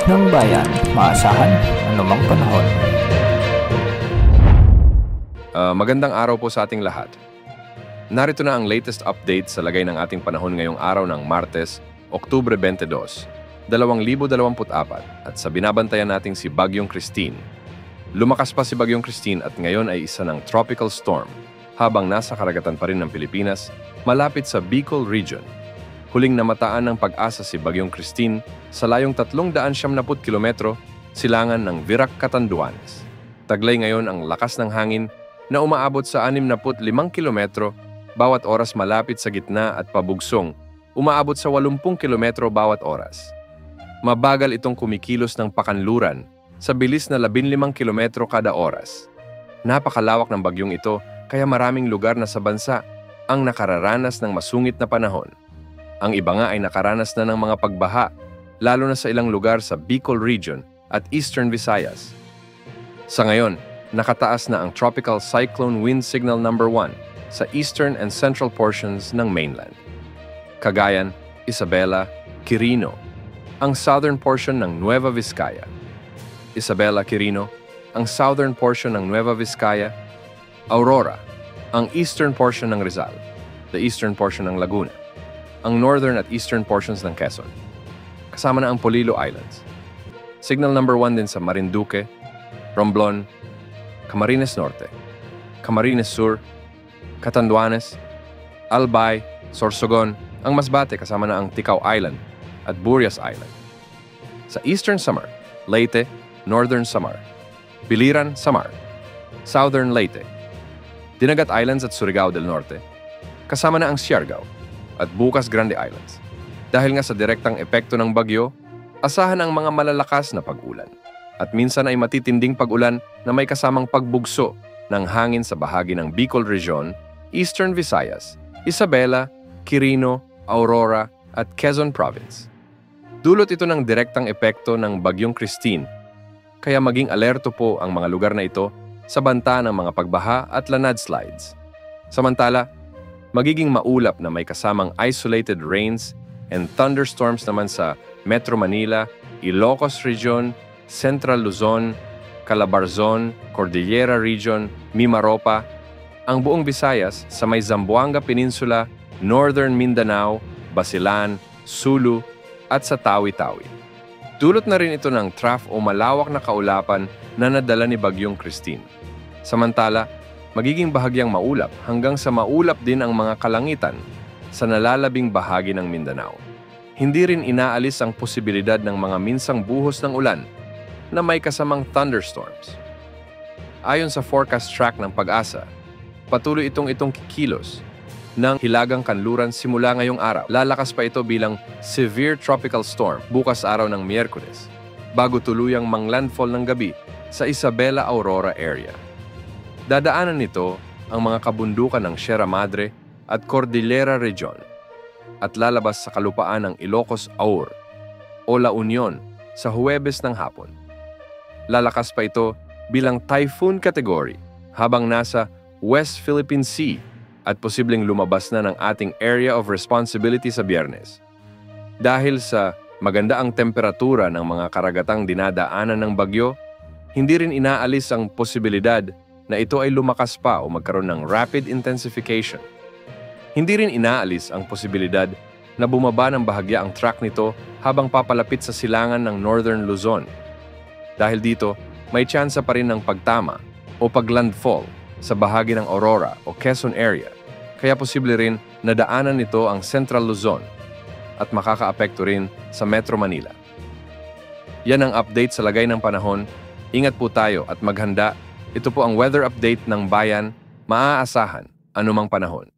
ng bayan, maasahan anumang panahon. Magandang araw po sa ating lahat. Narito na ang latest update sa lagay ng ating panahon ngayong araw ng Martes, Oktubre 22, 2024 at sa binabantayan nating si Bagyong Christine. Lumakas pa si Bagyong Christine at ngayon ay isa ng tropical storm habang nasa karagatan pa rin ng Pilipinas, malapit sa Bicol Region. Huling namataan ng pag-asa si Bagyong Christine sa layong 370 kilometro silangan ng Virac, Catanduanes. Taglay ngayon ang lakas ng hangin na umaabot sa 65 kilometro bawat oras malapit sa gitna at pabugsong, umaabot sa 80 kilometro bawat oras. Mabagal itong kumikilos ng pakanluran sa bilis na 15 kilometro kada oras. Napakalawak ng bagyong ito kaya maraming lugar na sa bansa ang nakararanas ng masungit na panahon. Ang iba nga ay nakaranas na ng mga pagbaha, lalo na sa ilang lugar sa Bicol Region at Eastern Visayas. Sa ngayon, nakataas na ang Tropical Cyclone Wind Signal No. 1 sa eastern and central portions ng mainland. Cagayan, Isabela, Quirino, ang southern portion ng Nueva Vizcaya. Isabela, Quirino, ang southern portion ng Nueva Vizcaya. Aurora, ang eastern portion ng Rizal, the eastern portion ng Laguna, ang northern at eastern portions ng Quezon. Kasama na ang Polillo Islands. Signal No. 1 din sa Marinduque, Romblon, Camarines Norte, Camarines Sur, Catanduanes, Albay, Sorsogon, ang Masbate kasama na ang Ticao Island at Burias Island. Sa Eastern Samar, Leyte, Northern Samar, Biliran, Samar, Southern Leyte, Dinagat Islands at Surigao del Norte, kasama na ang Siargao at Bukas Grande Islands. Dahil nga sa direktang epekto ng bagyo, asahan ang mga malalakas na pag-ulan. At minsan ay matitinding pag-ulan na may kasamang pagbugso ng hangin sa bahagi ng Bicol Region, Eastern Visayas, Isabela, Quirino, Aurora at Quezon Province. Dulot ito ng direktang epekto ng Bagyong Christine, kaya maging alerto po ang mga lugar na ito sa banta ng mga pagbaha at landslides. Samantala, magiging maulap na may kasamang isolated rains and thunderstorms naman sa Metro Manila, Ilocos Region, Central Luzon, Calabarzon, Cordillera Region, Mimaropa, ang buong Visayas sa may Zamboanga Peninsula, Northern Mindanao, Basilan, Sulu, at sa Tawi-Tawi. Dulot na rin ito ng trough o malawak na kaulapan na nadala ni Bagyong Christine. Samantala, magiging bahagyang maulap hanggang sa maulap din ang mga kalangitan sa nalalabing bahagi ng Mindanao. Hindi rin inaalis ang posibilidad ng mga minsang buhos ng ulan na may kasamang thunderstorms. Ayon sa forecast track ng Pag-asa, patuloy itong kikilos ng hilagang kanluran simula ngayong araw. Lalakas pa ito bilang severe tropical storm bukas araw ng Miyerkules, bago tuluyang manglandfall ng gabi sa Isabela, Aurora area. Dadaanan nito ang mga kabundukan ng Sierra Madre at Cordillera Region at lalabas sa kalupaan ng Ilocos Sur o La Union sa Huwebes ng hapon. Lalakas pa ito bilang typhoon category habang nasa West Philippine Sea at posibleng lumabas na ng ating area of responsibility sa Biyernes. Dahil sa maganda ang temperatura ng mga karagatang dinadaanan ng bagyo, hindi rin inaalis ang posibilidad na ito ay lumakas pa o magkaroon ng rapid intensification. Hindi rin inaalis ang posibilidad na bumaba ng bahagya ang track nito habang papalapit sa silangan ng Northern Luzon. Dahil dito, may tsansa pa rin ng pagtama o paglandfall sa bahagi ng Aurora o Quezon area, kaya posible rin na daanan nito ang Central Luzon at makakaapekto rin sa Metro Manila. Yan ang update sa lagay ng panahon. Ingat po tayo at maghanda. Ito po ang weather update ng bayan, maaasahan anumang panahon.